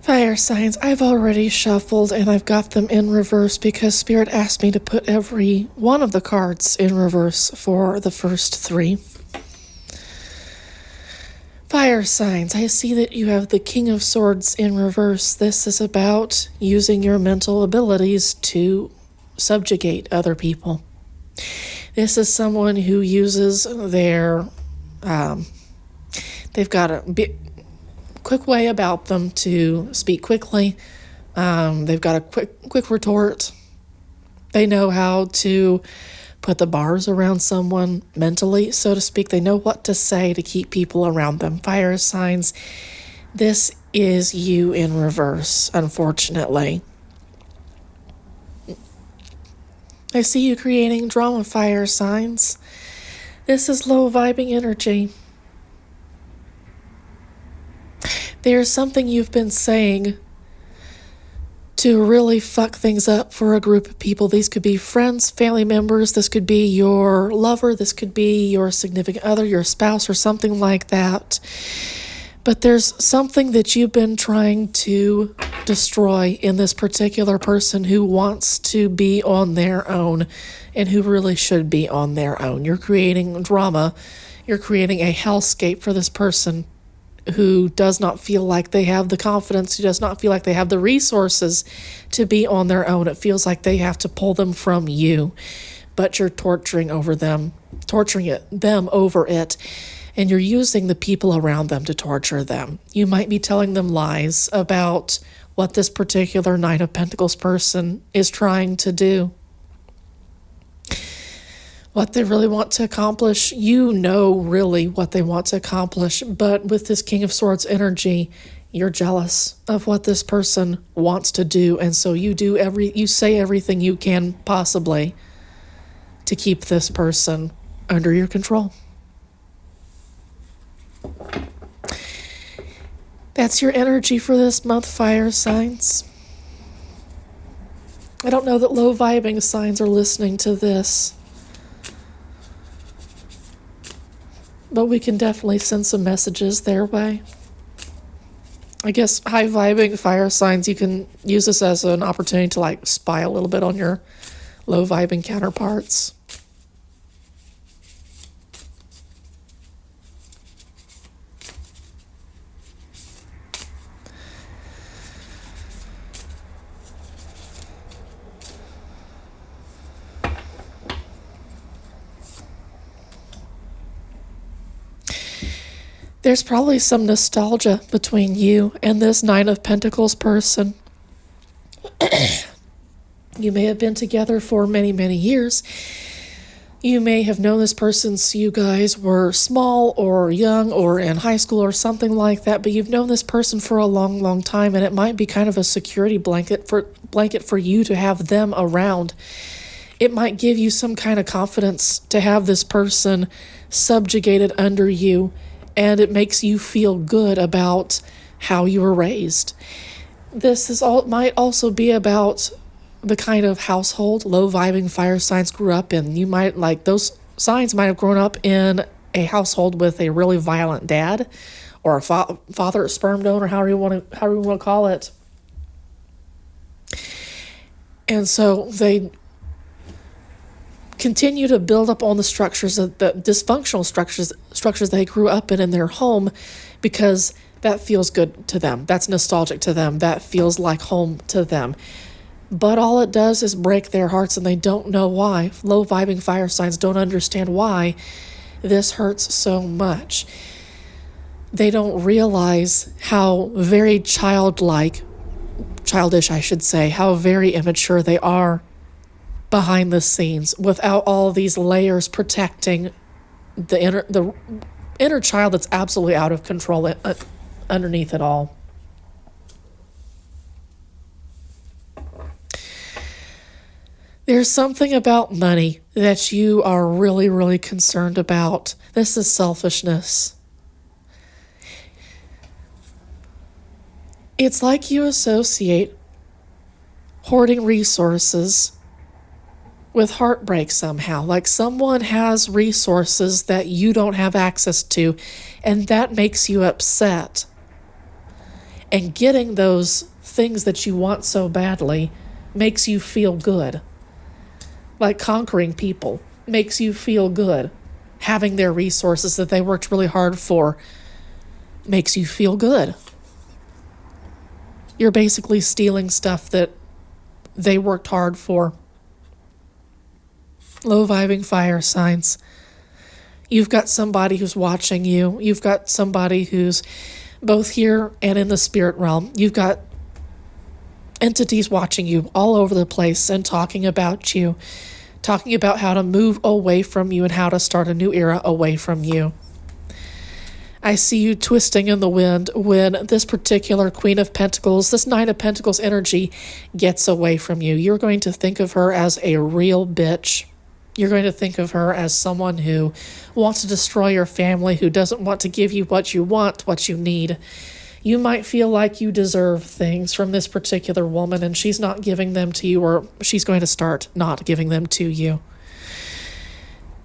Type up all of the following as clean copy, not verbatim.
Fire signs, I've already shuffled and I've got them in reverse because Spirit asked me to put every one of the cards in reverse for the first three. Fire signs, I see that you have the King of Swords in reverse. This is about using your mental abilities to subjugate other people. This is someone who uses their, they've got a quick way about them to speak quickly. They've got a quick retort. They know how to put the bars around someone mentally, so to speak. They know what to say to keep people around them. Fire signs, this is you in reverse, unfortunately. I see you creating drama, fire signs. This is low vibing energy. There's something you've been saying to really fuck things up for a group of people. These could be friends, family members, this could be your lover, this could be your significant other, your spouse, or something like that. But there's something that you've been trying to destroy in this particular person who wants to be on their own and who really should be on their own. You're creating drama. You're creating a hellscape for this person who does not feel like they have the confidence, who does not feel like they have the resources to be on their own. It feels like they have to pull them from you, but you're torturing them over it, and you're using the people around them to torture them. You might be telling them lies about what this particular Knight of Pentacles person is trying to do. What they really want to accomplish, you know really what they want to accomplish, but with this King of Swords energy, you're jealous of what this person wants to do, and so you say everything you can possibly to keep this person under your control. That's your energy for this month, fire signs. I don't know that low vibing signs are listening to this, but we can definitely send some messages their way. I guess high vibing fire signs, you can use this as an opportunity to spy a little bit on your low vibing counterparts. There's probably some nostalgia between you and this Nine of Pentacles person. You may have been together for many, many years. You may have known this person since you guys were small or young or in high school or something like that, but you've known this person for a long, long time, and it might be kind of a security blanket for you to have them around. It might give you some kind of confidence to have this person subjugated under you, and it makes you feel good about how you were raised. Might also be about the kind of household low vibing fire signs grew up in. You might those signs might have grown up in a household with a really violent dad, or a father, a sperm donor, however you want to call it. And so they continue to build up on the structures, of the dysfunctional structures they grew up in their home, because that feels good to them. That's nostalgic to them. That feels like home to them. But all it does is break their hearts, and they don't know why. Low vibing fire signs don't understand why this hurts so much. They don't realize how very childish, I should say, how very immature they are behind the scenes, without all these layers protecting the inner child that's absolutely out of control underneath it all. There's something about money that you are really, really concerned about. This is selfishness. It's like you associate hoarding resources with heartbreak somehow, like someone has resources that you don't have access to, and that makes you upset. And getting those things that you want so badly makes you feel good. Like conquering people makes you feel good. Having their resources that they worked really hard for makes you feel good. You're basically stealing stuff that they worked hard for. Low vibing fire signs. You've got somebody who's watching you. You've got somebody who's both here and in the spirit realm. You've got entities watching you all over the place and talking about you, talking about how to move away from you and how to start a new era away from you. I see you twisting in the wind when this particular Queen of Pentacles, this Knight of Pentacles energy gets away from you. You're going to think of her as a real bitch. You're going to think of her as someone who wants to destroy your family, who doesn't want to give you what you want, what you need. You might feel like you deserve things from this particular woman and she's not giving them to you, or she's going to start not giving them to you.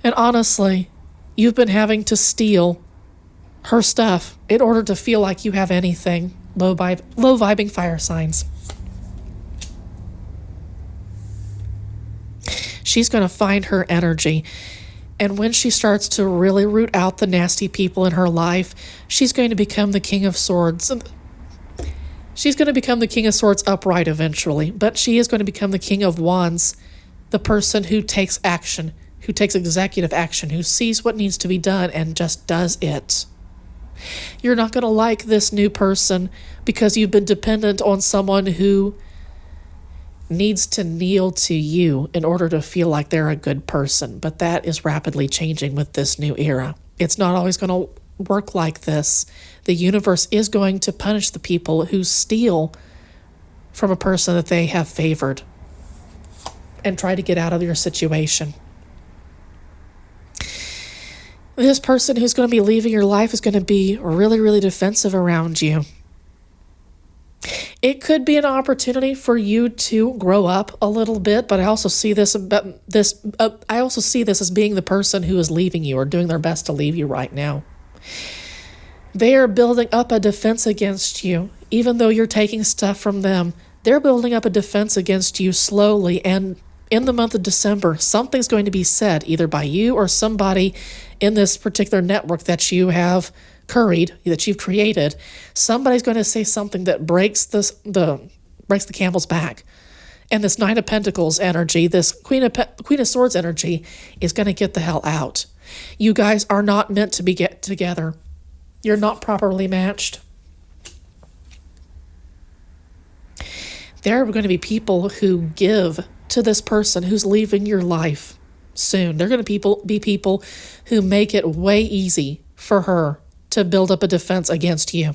And honestly, you've been having to steal her stuff in order to feel like you have anything. Low vibing fire signs. She's going to find her energy. And when she starts to really root out the nasty people in her life, she's going to become the King of Swords. She's going to become the King of Swords upright eventually, but she is going to become the King of Wands, the person who takes action, who takes executive action, who sees what needs to be done and just does it. You're not going to like this new person because you've been dependent on someone who needs to kneel to you in order to feel like they're a good person. But that is rapidly changing with this new era. It's not always going to work like this. The universe is going to punish the people who steal from a person that they have favored and try to get out of your situation. This person who's going to be leaving your life is going to be really, really defensive around you. It could be an opportunity for you to grow up a little bit, but I also see this as being the person who is leaving you or doing their best to leave you right now. They are building up a defense against you, even though you're taking stuff from them. They're building up a defense against you slowly, and in the month of December, something's going to be said either by you or somebody in this particular network that you have curried, that you've created. Somebody's going to say something that breaks the camel's back. And this Knight of Pentacles energy, this Queen of Swords energy is going to get the hell out. You guys are not meant to be get together. You're not properly matched. There are going to be people who give to this person who's leaving your life soon. They're going to be people who make it way easy for her to build up a defense against you.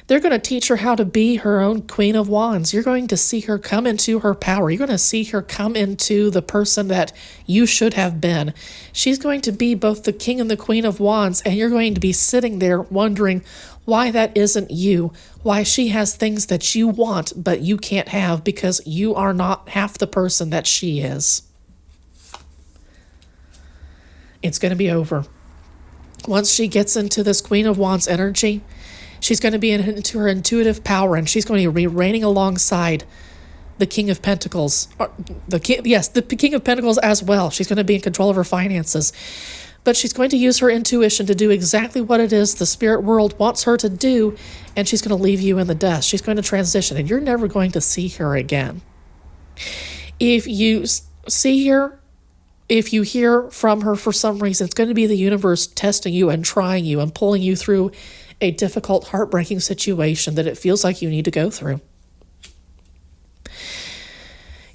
They're going to teach her how to be her own Queen of Wands. You're going to see her come into her power. You're going to see her come into the person that you should have been. She's going to be both the King and the Queen of Wands, and you're going to be sitting there wondering why that isn't you, why she has things that you want but you can't have because you are not half the person that she is. It's going to be over. Once she gets into this Queen of Wands energy, she's going to be into her intuitive power, and she's going to be reigning alongside the King of Pentacles. The King of Pentacles as well. She's going to be in control of her finances. But she's going to use her intuition to do exactly what it is the spirit world wants her to do, and she's going to leave you in the dust. She's going to transition, and you're never going to see her again. If you see her, if you hear from her for some reason, it's going to be the universe testing you and trying you and pulling you through a difficult, heartbreaking situation that it feels like you need to go through.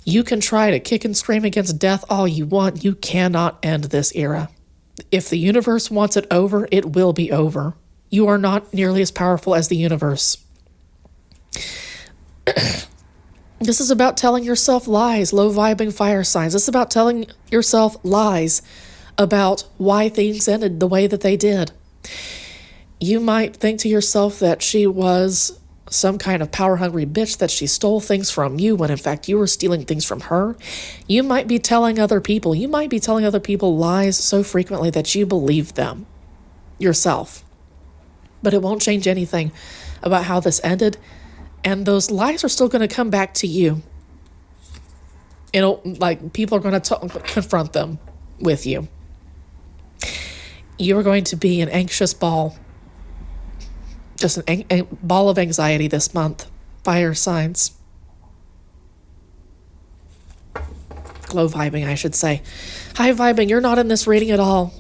You can try to kick and scream against death all you want. You cannot end this era. If the universe wants it over, it will be over. You are not nearly as powerful as the universe. This is about telling yourself lies, low-vibing fire signs. This is about telling yourself lies about why things ended the way that they did. You might think to yourself that she was some kind of power-hungry bitch, that she stole things from you when in fact you were stealing things from her. You might be telling other people lies so frequently that you believe them yourself. But it won't change anything about how this ended. And those lies are still going to come back to you. Like people are going to confront them with you. You are going to be an anxious ball. Just a ball of anxiety this month. Fire signs. Low vibing, I should say. High vibing, you're not in this reading at all.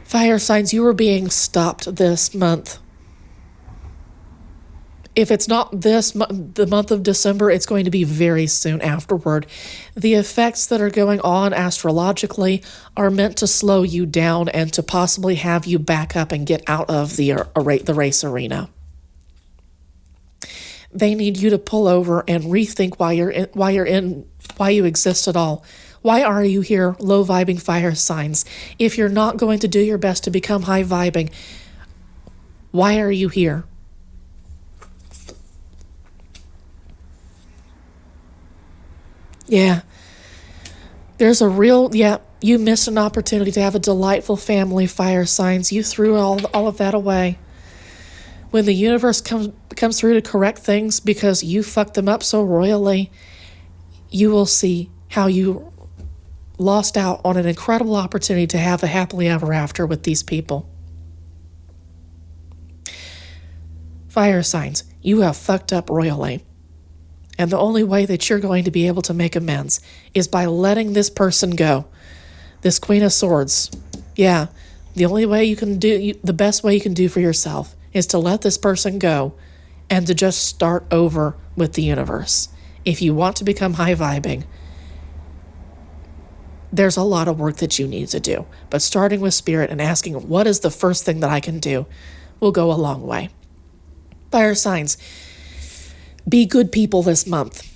Fire signs, you are being stopped this month. If it's not this month, the month of December, it's going to be very soon afterward. The effects that are going on astrologically are meant to slow you down and to possibly have you back up and get out of the race arena. They need you to pull over and rethink why you exist at all. Why are you here, low vibing fire signs? If you're not going to do your best to become high vibing, why are you here? Yeah. You missed an opportunity to have a delightful family, fire signs. You threw all of that away. When the universe comes through to correct things because you fucked them up so royally, you will see how you lost out on an incredible opportunity to have a happily ever after with these people. Fire signs, you have fucked up royally. And the only way that you're going to be able to make amends is by letting this person go. This Queen of Swords. Yeah, the only way you can do, the best way you can do for yourself is to let this person go and to just start over with the universe. If you want to become high vibing, there's a lot of work that you need to do. But starting with spirit and asking, what is the first thing that I can do, will go a long way. Fire signs. Be good people this month.